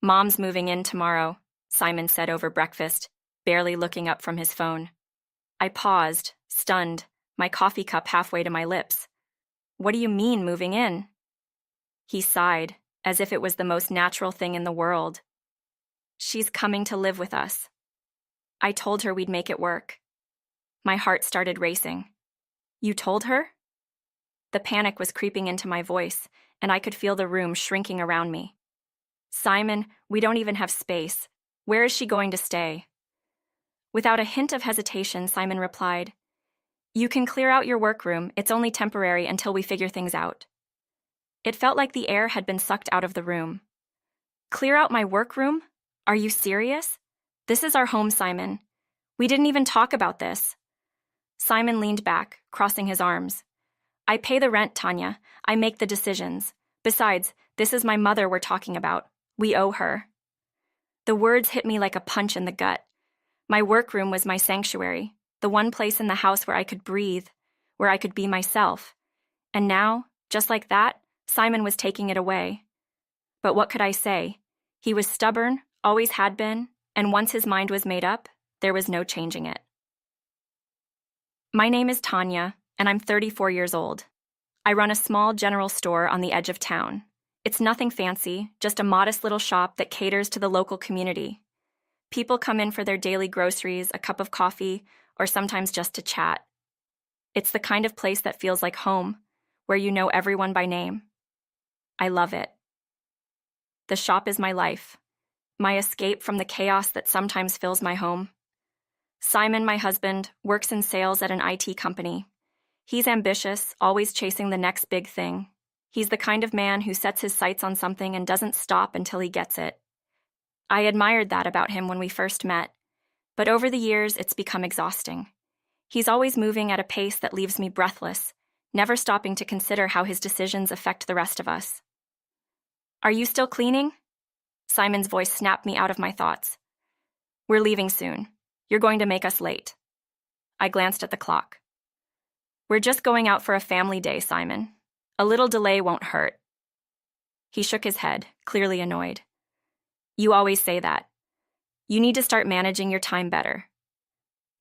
Mom's moving in tomorrow, Simon said over breakfast, barely looking up from his phone. I paused, stunned, my coffee cup halfway to my lips. What do you mean, moving in? He sighed, as if it was the most natural thing in the world. She's coming to live with us. I told her we'd make it work. My heart started racing. You told her? The panic was creeping into my voice, and I could feel the room shrinking around me. Simon, we don't even have space. Where is she going to stay? Without a hint of hesitation, Simon replied, You can clear out your workroom. It's only temporary until we figure things out. It felt like the air had been sucked out of the room. Clear out my workroom? Are you serious? This is our home, Simon. We didn't even talk about this. Simon leaned back, crossing his arms. I pay the rent, Tanya. I make the decisions. Besides, this is my mother we're talking about. We owe her. The words hit me like a punch in the gut. My workroom was my sanctuary, the one place in the house where I could breathe, where I could be myself. And now, just like that, Simon was taking it away. But what could I say? He was stubborn, always had been, and once his mind was made up, there was no changing it. My name is Tanya, and I'm 34 years old. I run a small general store on the edge of town. It's nothing fancy, just a modest little shop that caters to the local community. People come in for their daily groceries, a cup of coffee, or sometimes just to chat. It's the kind of place that feels like home, where you know everyone by name. I love it. The shop is my life, my escape from the chaos that sometimes fills my home. Simon, my husband, works in sales at an IT company. He's ambitious, always chasing the next big thing. He's the kind of man who sets his sights on something and doesn't stop until he gets it. I admired that about him when we first met, but over the years it's become exhausting. He's always moving at a pace that leaves me breathless, never stopping to consider how his decisions affect the rest of us. Are you still cleaning? Simon's voice snapped me out of my thoughts. We're leaving soon. You're going to make us late. I glanced at the clock. We're just going out for a family day, Simon. A little delay won't hurt. He shook his head, clearly annoyed. You always say that. You need to start managing your time better.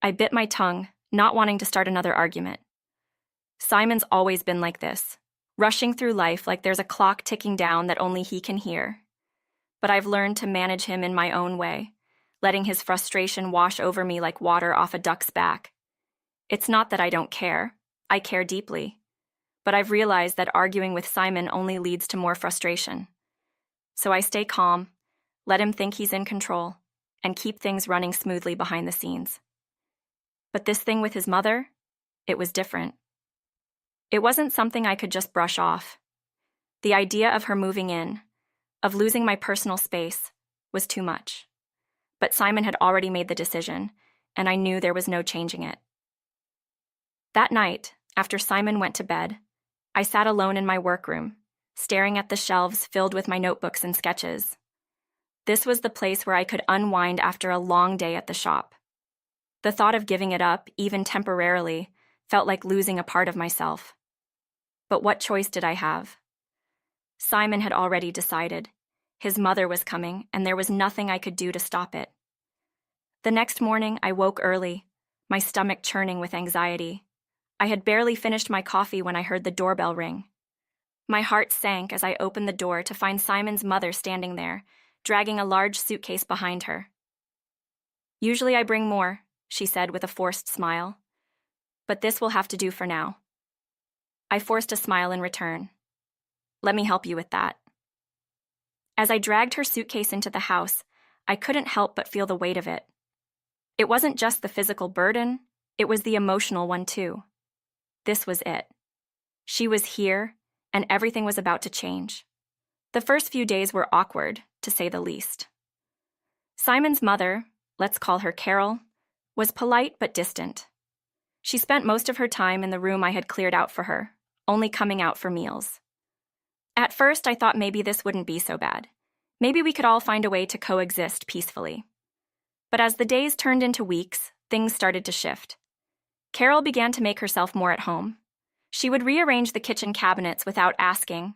I bit my tongue, not wanting to start another argument. Simon's always been like this, rushing through life like there's a clock ticking down that only he can hear. But I've learned to manage him in my own way, letting his frustration wash over me like water off a duck's back. It's not that I don't care. I care deeply. But I've realized that arguing with Simon only leads to more frustration. So I stay calm, let him think he's in control, and keep things running smoothly behind the scenes. But this thing with his mother, it was different. It wasn't something I could just brush off. The idea of her moving in, of losing my personal space, was too much. But Simon had already made the decision, and I knew there was no changing it. That night, after Simon went to bed, I sat alone in my workroom, staring at the shelves filled with my notebooks and sketches. This was the place where I could unwind after a long day at the shop. The thought of giving it up, even temporarily, felt like losing a part of myself. But what choice did I have? Simon had already decided. His mother was coming, and there was nothing I could do to stop it. The next morning, I woke early, my stomach churning with anxiety. I had barely finished my coffee when I heard the doorbell ring. My heart sank as I opened the door to find Simon's mother standing there, dragging a large suitcase behind her. Usually I bring more, she said with a forced smile. But this will have to do for now. I forced a smile in return. Let me help you with that. As I dragged her suitcase into the house, I couldn't help but feel the weight of it. It wasn't just the physical burden, it was the emotional one too. This was it. She was here, and everything was about to change. The first few days were awkward, to say the least. Simon's mother, let's call her Carol, was polite but distant. She spent most of her time in the room I had cleared out for her, only coming out for meals. At first, I thought maybe this wouldn't be so bad. Maybe we could all find a way to coexist peacefully. But as the days turned into weeks, things started to shift. Carol began to make herself more at home. She would rearrange the kitchen cabinets without asking,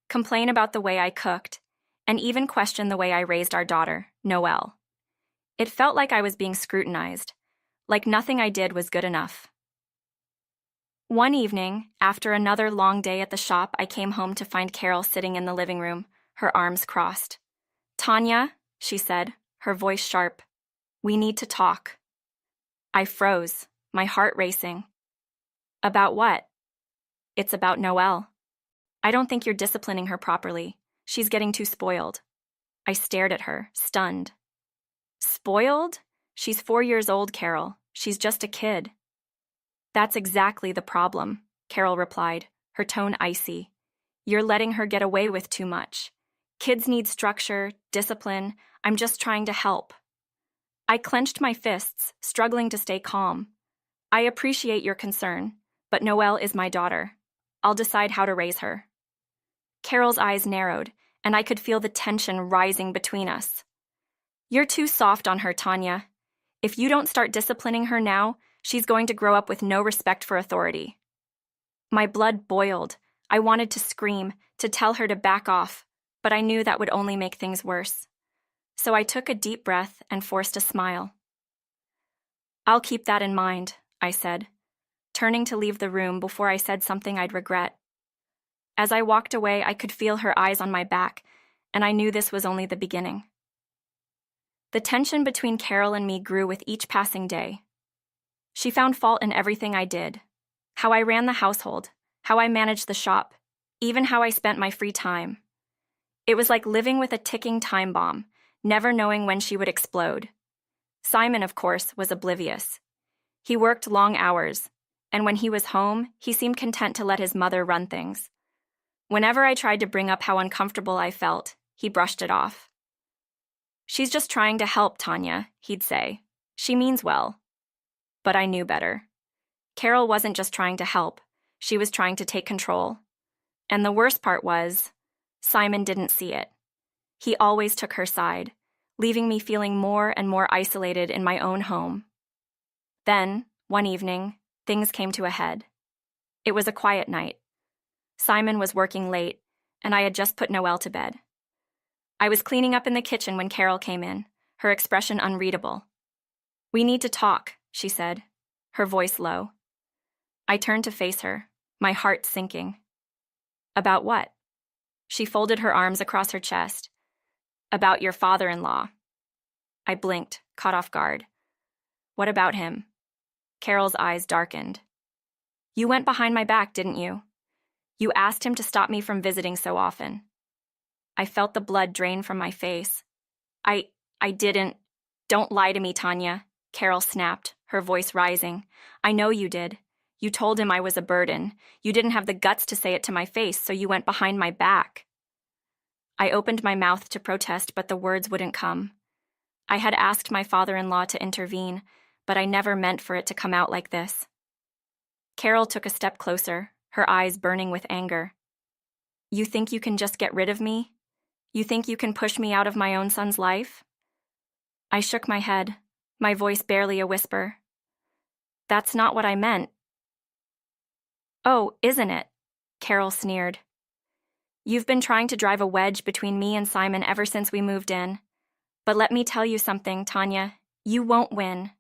complain about the way I cooked, and even questioned the way I raised our daughter, Noelle. It felt like I was being scrutinized, like nothing I did was good enough. One evening, after another long day at the shop, I came home to find Carol sitting in the living room, her arms crossed. "Tanya," she said, her voice sharp, "we need to talk." I froze, my heart racing. "About what?" "It's about Noelle. I don't think you're disciplining her properly. She's getting too spoiled." I stared at her, stunned. "Spoiled? She's 4 years old, Carol. She's just a kid." "That's exactly the problem," Carol replied, her tone icy. "You're letting her get away with too much. Kids need structure, discipline. I'm just trying to help." I clenched my fists, struggling to stay calm. "I appreciate your concern, but Noelle is my daughter. I'll decide how to raise her." Carol's eyes narrowed, and I could feel the tension rising between us. "You're too soft on her, Tanya. If you don't start disciplining her now, she's going to grow up with no respect for authority." My blood boiled. I wanted to scream, to tell her to back off, but I knew that would only make things worse. So I took a deep breath and forced a smile. "I'll keep that in mind," I said, turning to leave the room before I said something I'd regret. As I walked away, I could feel her eyes on my back, and I knew this was only the beginning. The tension between Carol and me grew with each passing day. She found fault in everything I did: how I ran the household, how I managed the shop, even how I spent my free time. It was like living with a ticking time bomb, never knowing when she would explode. Simon, of course, was oblivious. He worked long hours, and when he was home, he seemed content to let his mother run things. Whenever I tried to bring up how uncomfortable I felt, he brushed it off. "She's just trying to help, Tanya," he'd say. "She means well." But I knew better. Carol wasn't just trying to help, she was trying to take control. And the worst part was, Simon didn't see it. He always took her side, leaving me feeling more and more isolated in my own home. Then, one evening, things came to a head. It was a quiet night. Simon was working late, and I had just put Noelle to bed. I was cleaning up in the kitchen when Carol came in, her expression unreadable. "We need to talk," she said, her voice low. I turned to face her, my heart sinking. "About what?" She folded her arms across her chest. "About your father-in-law." I blinked, caught off guard. "What about him?" Carol's eyes darkened. "You went behind my back, didn't you? You asked him to stop me from visiting so often." I felt the blood drain from my face. I didn't. "Don't lie to me, Tanya," Carol snapped, her voice rising. "I know you did. You told him I was a burden. You didn't have the guts to say it to my face, so you went behind my back." I opened my mouth to protest, but the words wouldn't come. I had asked my father-in-law to intervene, but I never meant for it to come out like this. Carol took a step closer, her eyes burning with anger. "You think you can just get rid of me? You think you can push me out of my own son's life?" I shook my head, my voice barely a whisper. "That's not what I meant." "Oh, isn't it?" Carol sneered. "You've been trying to drive a wedge between me and Simon ever since we moved in. But let me tell you something, Tanya. You won't win.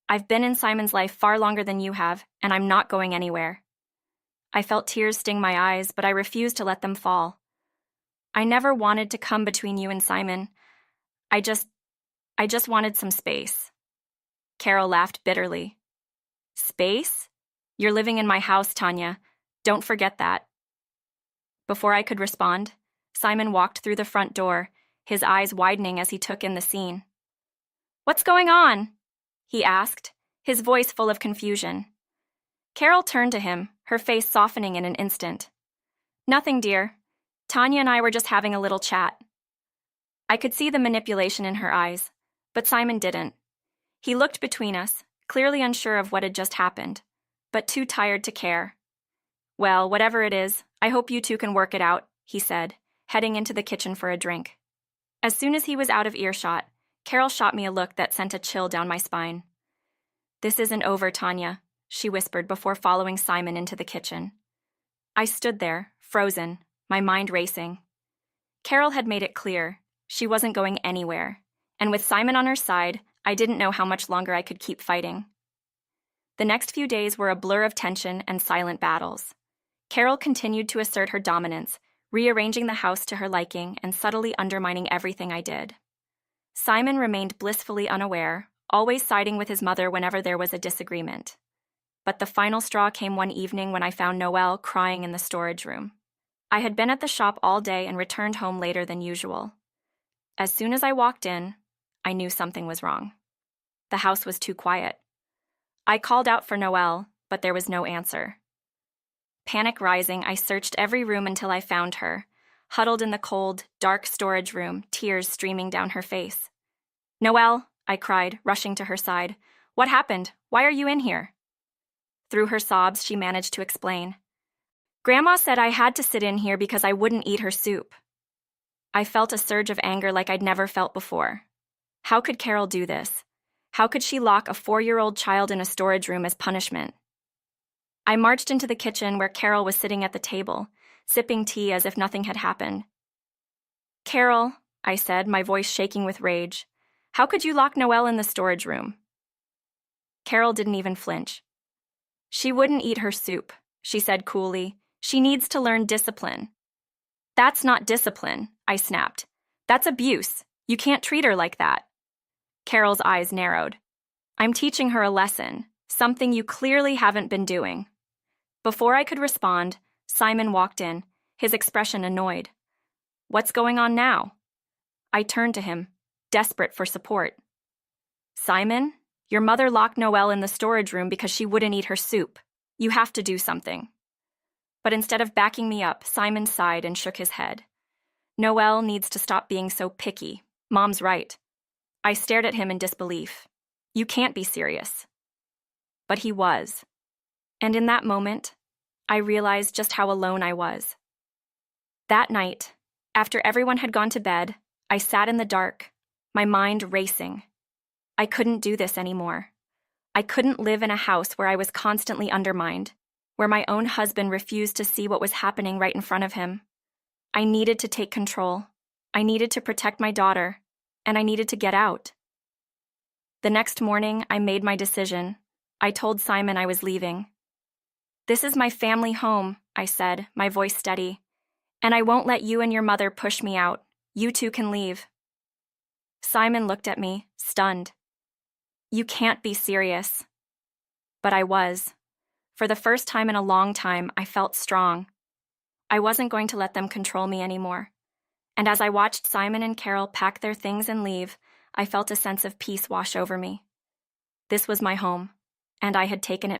I've been in Simon's life far longer than you have, and I'm not going anywhere." I felt tears sting my eyes, but I refused to let them fall. "I never wanted to come between you and Simon. I just wanted some space." Carol laughed bitterly. "Space? You're living in my house, Tanya. Don't forget that." Before I could respond, Simon walked through the front door, his eyes widening as he took in the scene. "What's going on?" he asked, his voice full of confusion. Carol turned to him, her face softening in an instant. "Nothing, dear. Tanya and I were just having a little chat." I could see the manipulation in her eyes, but Simon didn't. He looked between us, clearly unsure of what had just happened, but too tired to care. "Well, whatever it is, I hope you two can work it out," he said, heading into the kitchen for a drink. As soon as he was out of earshot, Carol shot me a look that sent a chill down my spine. "This isn't over, Tanya," she whispered before following Simon into the kitchen. I stood there, frozen, my mind racing. Carol had made it clear she wasn't going anywhere, and with Simon on her side, I didn't know how much longer I could keep fighting. The next few days were a blur of tension and silent battles. Carol continued to assert her dominance, rearranging the house to her liking and subtly undermining everything I did. Simon remained blissfully unaware, always siding with his mother whenever there was a disagreement. But the final straw came one evening when I found Noelle crying in the storage room. I had been at the shop all day and returned home later than usual. As soon as I walked in, I knew something was wrong. The house was too quiet. I called out for Noelle, but there was no answer. Panic rising, I searched every room until I found her, huddled in the cold, dark storage room, tears streaming down her face. "Noelle," I cried, rushing to her side. "What happened? Why are you in here?" Through her sobs, she managed to explain. "Grandma said I had to sit in here because I wouldn't eat her soup." I felt a surge of anger like I'd never felt before. How could Carol do this? How could she lock a 4-year-old child in a storage room as punishment? I marched into the kitchen where Carol was sitting at the table, sipping tea as if nothing had happened. "Carol," I said, my voice shaking with rage, "how could you lock Noelle in the storage room?" Carol didn't even flinch. "She wouldn't eat her soup," she said coolly. "She needs to learn discipline." "That's not discipline," I snapped. "That's abuse. You can't treat her like that." Carol's eyes narrowed. "I'm teaching her a lesson, something you clearly haven't been doing." Before I could respond, Simon walked in, his expression annoyed. "What's going on now?" I turned to him, desperate for support. "Simon, your mother locked Noelle in the storage room because she wouldn't eat her soup. You have to do something." But instead of backing me up, Simon sighed and shook his head. "Noelle needs to stop being so picky. Mom's right." I stared at him in disbelief. "You can't be serious." But he was. And in that moment, I realized just how alone I was. That night, after everyone had gone to bed, I sat in the dark, my mind racing. I couldn't do this anymore. I couldn't live in a house where I was constantly undermined, where my own husband refused to see what was happening right in front of him. I needed to take control. I needed to protect my daughter, and I needed to get out. The next morning, I made my decision. I told Simon I was leaving. "This is my family home," I said, my voice steady. "And I won't let you and your mother push me out. You two can leave." Simon looked at me, stunned. "You can't be serious." But I was. For the first time in a long time, I felt strong. I wasn't going to let them control me anymore. And as I watched Simon and Carol pack their things and leave, I felt a sense of peace wash over me. This was my home, and I had taken it